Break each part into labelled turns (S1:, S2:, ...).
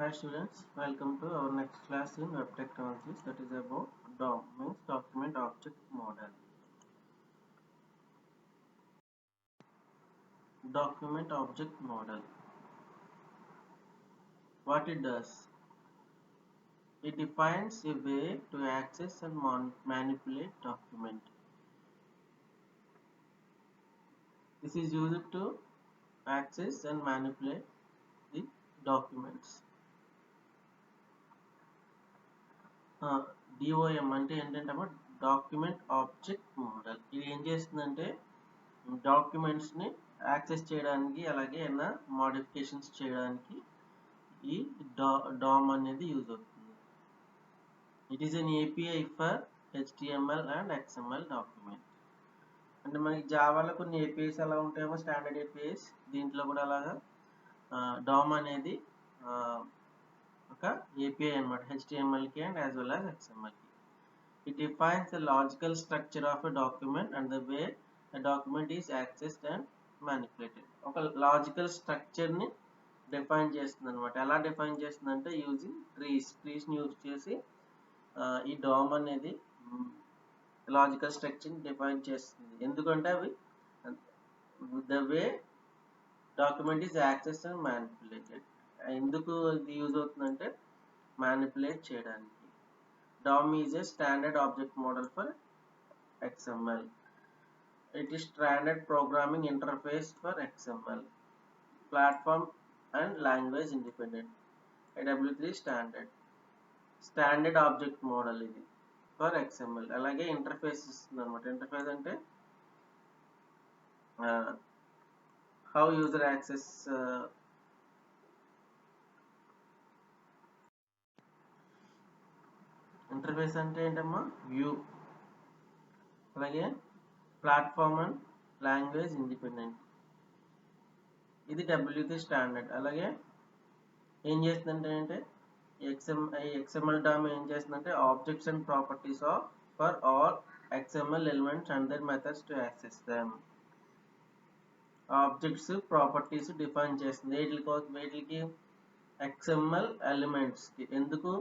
S1: Hi students, welcome to our next class in web technologies, that is about DOM, means document object model. Document object model. What it does? It defines a way to access and manipulate document. This is used to access and manipulate the documents. DOM అంటే ఏంటంటే document object model. ఇది ఏం చేస్తుందంటే documents ని access చేయడానికి అలాగే ఏమైనా modifications చేయడానికి ఈ DOM అనేది యూజ్ అవుతుంది. It is an API for HTML and XML document. అంటే మనకి జావాలో కొన్ని ఏపీఐస్ అలా ఉంటాయేమో, స్టాండర్డ్ ఏపీఐస్. దీంట్లో కూడా అలాగా DOM అనేది ఒక ఏపీఐ అనమాట, HTMLకి అండ్ యాజ్ వెల్ యాజ్ XMLకి. It defines the logical structure of a document and the way a document is accessed and manipulated. ఒక లాజికల్ స్ట్రక్చర్ ని డిఫైన్ చేస్తుంది అనమాట. ఎలా డిఫైన్ చేస్తుంది అంటే యూజింగ్ ట్రీస్ ని యూజ్ చేసి ఈ DOM అనేది లాజికల్ స్ట్రక్చర్ ని డిఫైన్ చేస్తుంది. ఎందుకంటే అవి the way document is access and manipulated. ఎందుకు ఇది యూజ్ అవుతుందంటే మ్యానిపులేట్ చేయడానికి. DOM is a standard object model for XML. It is standard programming interface for XML. Platform and language independent. AW3 standard. Standard object model ఇది for XML. అలాగే interface ఇస్తుంది అనమాట. Interface అంటే how user access interface అంటే ఏంటమ్మా view. అలాగే platform and language independent, ఇది W3 standard. అలాగే ఏం చేస్తుందంటే XML DOM ఏం చేస్తుందంటే objects and properties of for all XML elements and their methods to access them. Objects properties define చేస్తుంది వీటికి XML ఎలిమెంట్స్ కి. ఎందుకు?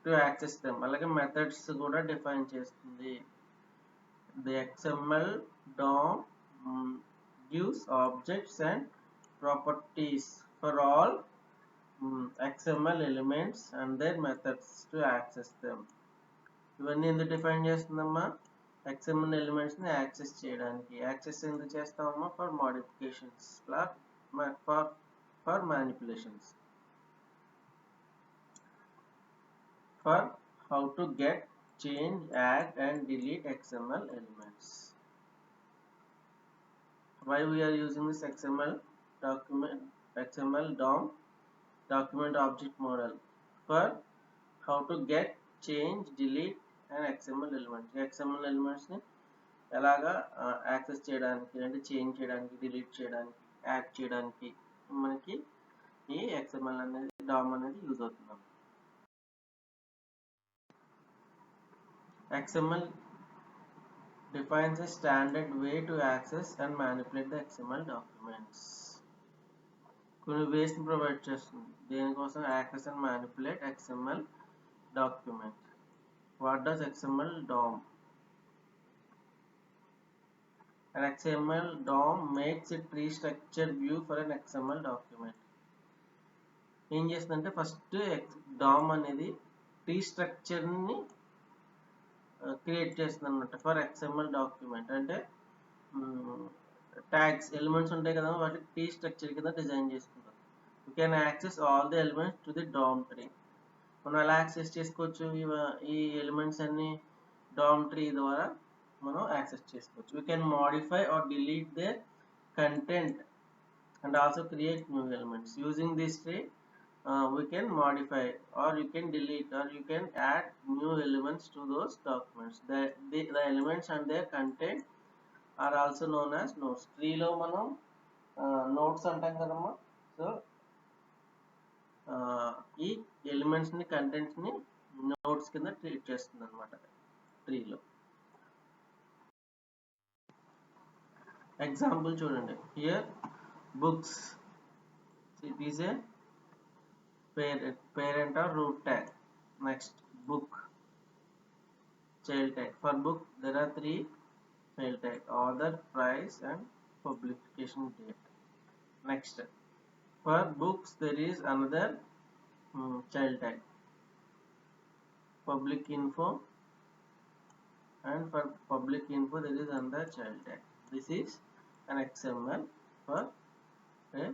S1: To access them. అలాగే మెథడ్స్ కూడా డిఫైన్ చేస్తుంది. The XML DOM gives objects and properties for all XML elements and their methods to access them. ఇవన్నీ ఎందుకు define చేస్తుందమ్మా? XML ఎలిమెంట్స్ ని యాక్సెస్ చేయడానికి. యాక్సెస్ ఎందుకు చేస్తామమ్మా? For modifications, for manipulations, for how to get, change, add and delete XML elements. Why we are using this XML DOM document object model? For how to get, change, delete and XML elements. XML elements ని ఎలాగా access చేయడానికి, అంటే change చేయడానికి, delete చేయడానికి, add చేయడానికి మనకి ఈ XML అనేది DOM అనేది యూజ్ అవుతుంది. XML defines a standard way to access and manipulate the XML documents. కొన్ని వేస్ ని ప్రొవైడ్ చేస్తుంది దేనికోసం? Access and manipulate XML document. What does XML DOM? An XML DOM makes a tree structure view for an XML document. ఏం చేస్తుందంటే first DOM అనేది tree structure ని create చేస్తుంది అనమాట ఫర్ XML డాక్యుమెంట్. అంటే ట్యాగ్స్ ఎలిమెంట్స్ ఉంటాయి కదా, వాటి ట్రీ స్ట్రక్చర్ కింద డిజైన్ చేసుకుంటాం. You can access all the elements to the DOM tree. మనం ఎలా యాక్సెస్ చేసుకోవచ్చు? ఈ ఎలిమెంట్స్ అన్ని DOM ట్రీ ద్వారా మనం యాక్సెస్ చేసుకోవచ్చు. You can modify or delete the content and also create new elements. Using this tree we can modify or you can delete or you can add new elements to those documents. The elements and their content are also known as nodes. Tree లో మనం nodes అంటాం కదమ్మా. So ఈ elements ని, contents ని notes కింద treat చేస్తుంది అనమాట ట్రీలో. ఎగ్జాంపుల్ చూడండి. Here books, it is a parent or root tag. Next, book child tag. For book there are 3 child tag: author, price and publication date. Next, for books there is another child tag, public info, and for public info there is another child tag. This is an XML for a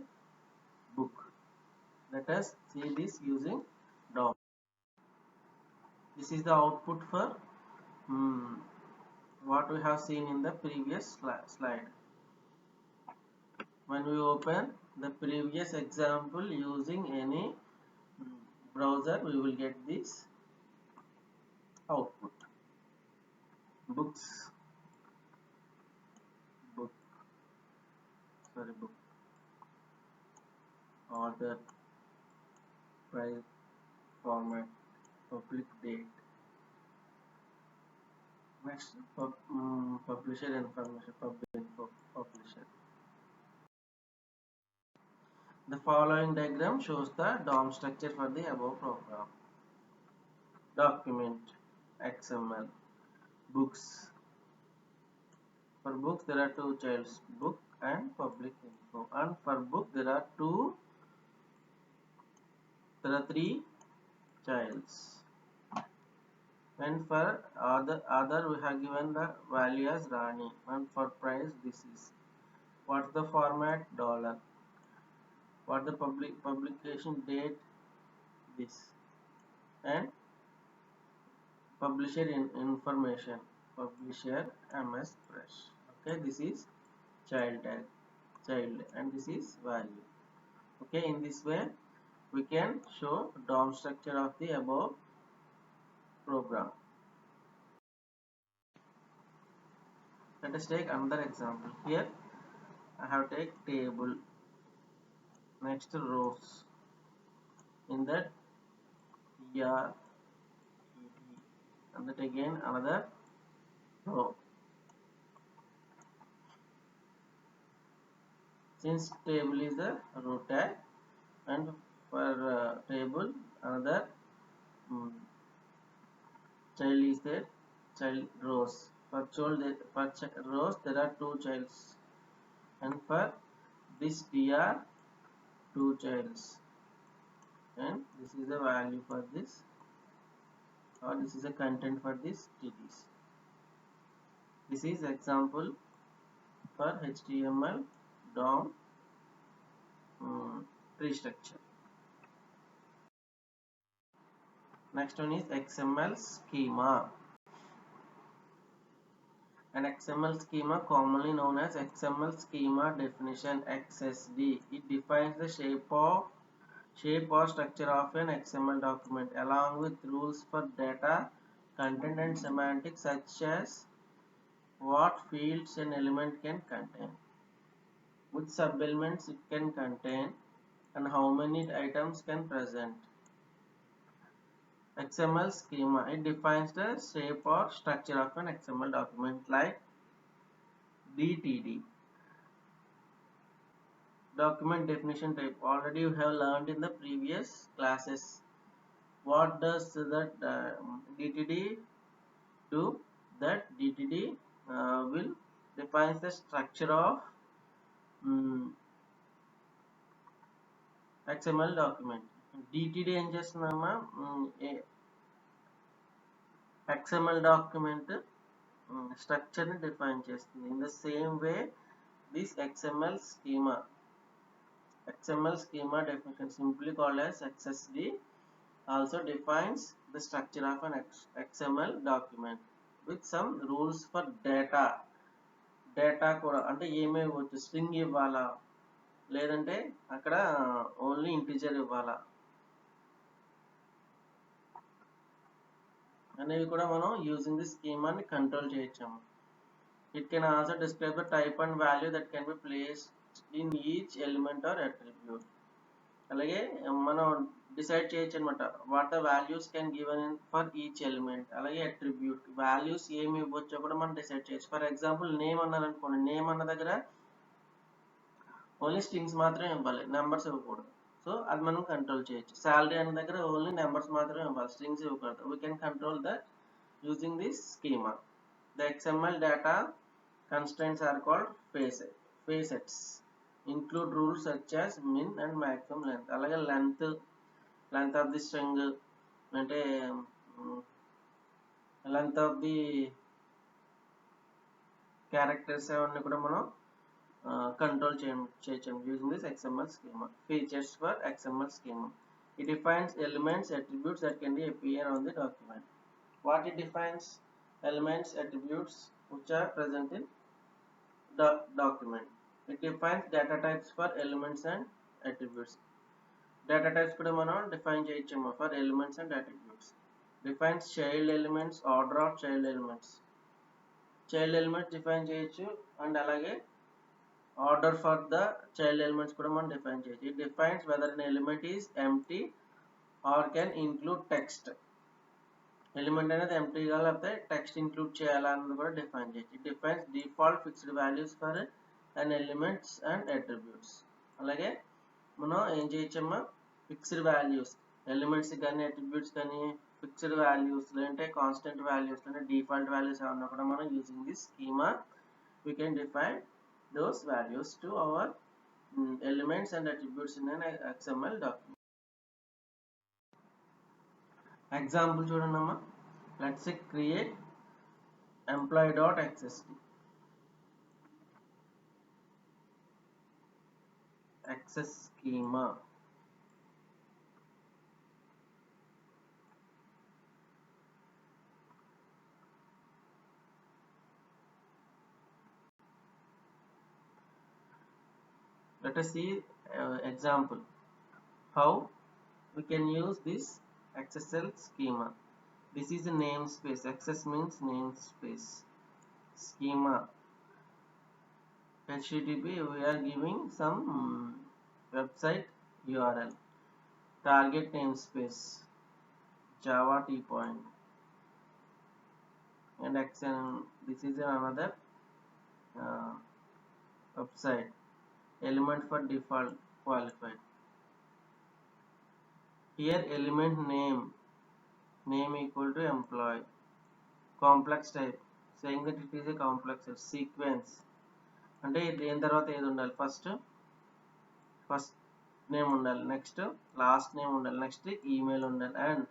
S1: book. Let us see this using DOM. This is the output for what we have seen in the previous slide. When we open the previous example using any browser, we will get this output. Book, author, price, format, public date. Next, publisher information, publisher. The following diagram shows the DOM structure for the above program. Document, XML, books. For books there are 2 childs, book and public info, and for book there are 3 childs, and for other we have given the value as Rani, and for price this is what's the format $, what the publication date this, and publisher information, publisher MS Fresh. Okay, this is child tag, and this is value. Okay, in this way we can show DOM structure of the above program. Let us take another example. Here I have take table, next rows, in that TR, and that again another row. Since table is the row tag, and for table another child is there, child rows. For rows there are 2 childs, and for this TR 2 childs, and this is the value for this, or this is the content for this TTs. This is example for HTML DOM tree structure. Next one is XML schema. An XML schema, commonly known as XML schema definition XSD. It defines the shape or structure of an XML document along with rules for data, content and semantics such as what fields an element can contain, which sub-elements it can contain, and how many items can present. XML schema, it defines the shape or structure of an XML document like DTD. Document definition type, already you have learned in the previous classes. What does that DTD do? That DTD will define the structure of XML document. DTD ఏం చేస్తున్నామా, XML document structure ని define చేస్తుంది. In the same way, this XML schema definition, simply called as XSD, also defines the structure of an XML document with some rules for data. కూడా అంటే ఏమేమి ఇవ్వచ్చు, string ఇవ్వాలా లేదంటే అక్కడ ఓన్లీ ఇంటిజర్ ఇవ్వాలా అనేవి కూడా మనం యూజింగ్ ది స్కీమాని కంట్రోల్ చేయొచ్చాము. It can also describe the type and value that can be placed in each element or attribute. అలాగే మనం డిసైడ్ చేయొచ్చు అనమాట, what the values can given in for each element. అలాగే అట్రిబ్యూట్ వాల్యూస్ ఏమి ఇవ్వచ్చో కూడా మనం డిసైడ్ చేయొచ్చు. ఫర్ ఎగ్జాంపుల్ నేమ్ అన్నారనుకోండి, నేమ్ అన్న దగ్గర ఓన్లీ స్ట్రింగ్స్ మాత్రమే ఇవ్వాలి, నెంబర్స్ ఇవ్వకూడదు. సో అది మనం కంట్రోల్ చేయొచ్చు. శాలరీ అనే దగ్గర ఓన్లీ నెంబర్స్ మాత్రమే ఇవ్వాలి, స్ట్రింగ్స్ ఇవ్వకూడదు. We can control that using this schema. The XML data constraints are called facets. Include rules such as min and maximum length. అలాగే length of the string అంటే length of the characters అవన్నీ కూడా మనం control చేయొచ్చు using this XML schema. Features for XML schema. It defines elements, attributes that can appear on the document. What it defines? Elements, attributes which are present in document. It defines data types for elements and attributes. Data types kuda manam define cheyachumma for elements and attributes. Defines child elements, order of child elements. Child elements define cheyachu and alage order for the child elements kuda manam define cheyachu. It defines whether an element is empty or can include text. Element అనేది ఎంప్టీగా లేకపోతే text include చేయాలన్నది కూడా define చేయొచ్చు. It defines default fixed values for and elements and attributes. అలాగే మనం ఏం చేయొచ్చమ్మా, fixed values elements కానీ అట్రిబ్యూట్స్ కానీ ఫిక్స్డ్ వాల్యూస్ లేదంటే కాన్స్టెంట్ వాల్యూస్ అంటే డిఫాల్ట్ వాల్యూస్ ఏమన్నా కూడా మనం using this schema we can define those values to our elements and attributes in an XML document. Example చూడండి అమ్మా. Let's create employee.xst access schema. Let us see example how we can use this XSL schema. This is a namespace. Access means namespace. Schema HTTP, we are giving some website URL. Target namespace Java T-point and this is another website. Element for default qualified. Here element name equal to employee. Complex type saying that it is a complex type. Sequence అంటే దేని తర్వాత ఏది ఉండాలి, first name ఉండాలి, next last name ఉండాలి, next email ఉండాలి. And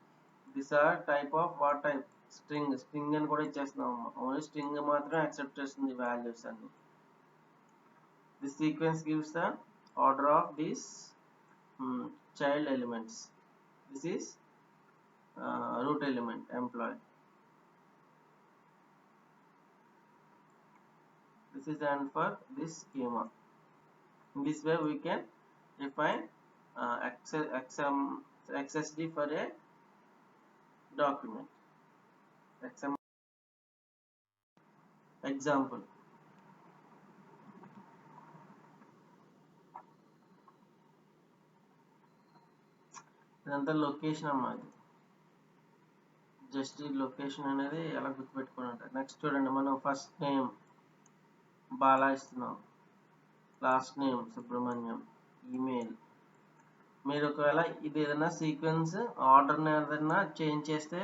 S1: this or type of what type string అని కూడా ఇచ్చేస్తున్నాం. ఓన్లీ స్ట్రింగ్ మాత్రం యాక్సెప్ట్ చేస్తుంది వాల్యూస్ అన్ని. This sequence gives the order of these child elements. This is root element employee. This is and for this schema. In this way we can define XSD for a document. Example. ఇదంతా location అన్నది. Just ఈ location అనేది ఎలా గుర్తుపెట్టుకోవాలంటే, next చూడండి, మనం first name Bala ఇస్తున్నాం, last name Subrahmanyam, email. మీరు ఒకవేళ ఇది ఏదైనా సీక్వెన్స్ ఆర్డర్ని ఏదైనా చేంజ్ చేస్తే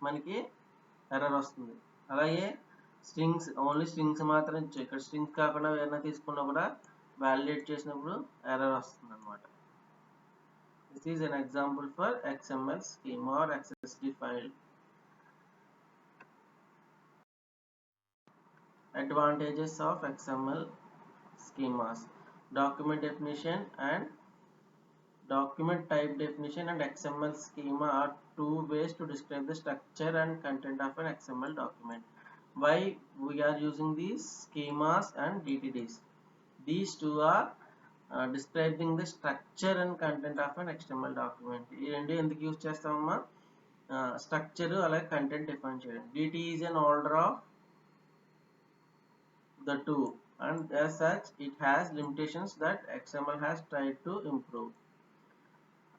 S1: మనకి ఎర్రర్ వస్తుంది. అలాగే స్ట్రింగ్స్ ఓన్లీ స్ట్రింగ్స్ మాత్రం ఇచ్చాయి, ఇక్కడ స్ట్రింగ్స్ కాకుండా ఏదైనా తీసుకున్నా కూడా వ్యాలిడేట్ చేసినప్పుడు ఎర్రర్ వస్తుంది అన్నమాట. This is an example for XML schema or XSD file. Advantages of XML schemas. Document definition and document type definition and XML schema are two ways to describe the structure and content of an XML document. Why we are using these schemas and DTDs? These two are describing the structure and content of an XML document. ఈ రెండు ఎందుకు use చేస్తామమ్మా, structure అలాగే content define చేయడం. DT is an order of the two and as such it has limitations that XML has tried to improve.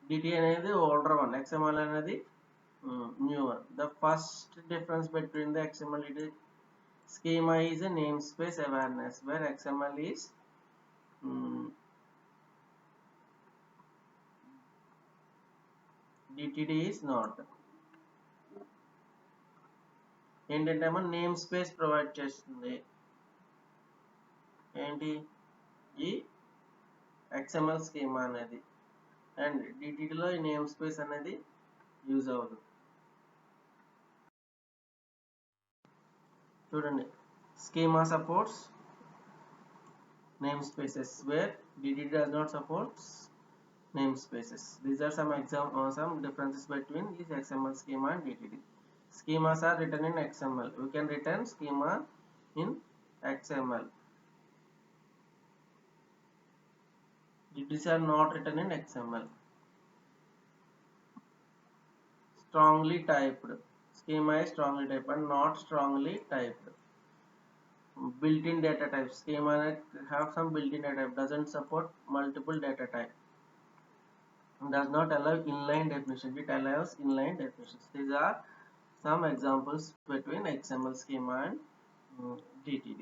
S1: DT అనేది older one, XML అనేది newer. The first difference between the XML schema is a namespace awareness, where XML is DTD is not. ఏంటంటే ఏమో name space provide చేస్తుంది. ఏంటి ఈ XML schema అనేది, and DTDలో ఈ name space అనేది యూజ్ అవ్వదు. చూడండి, schema supports namespaces where DTD does not support namespaces. These are some differences between this XML schema and DTD. Schemas are written in XML. We can return schema in XML. DTDs are not written in XML. Strongly typed. Schema is strongly typed and not strongly typed. Built-in data types. Schema have some built-in data type. Doesn't support multiple data type. Does not allow inline definition. It allows inline definitions. These are some examples between XML schema and DTD.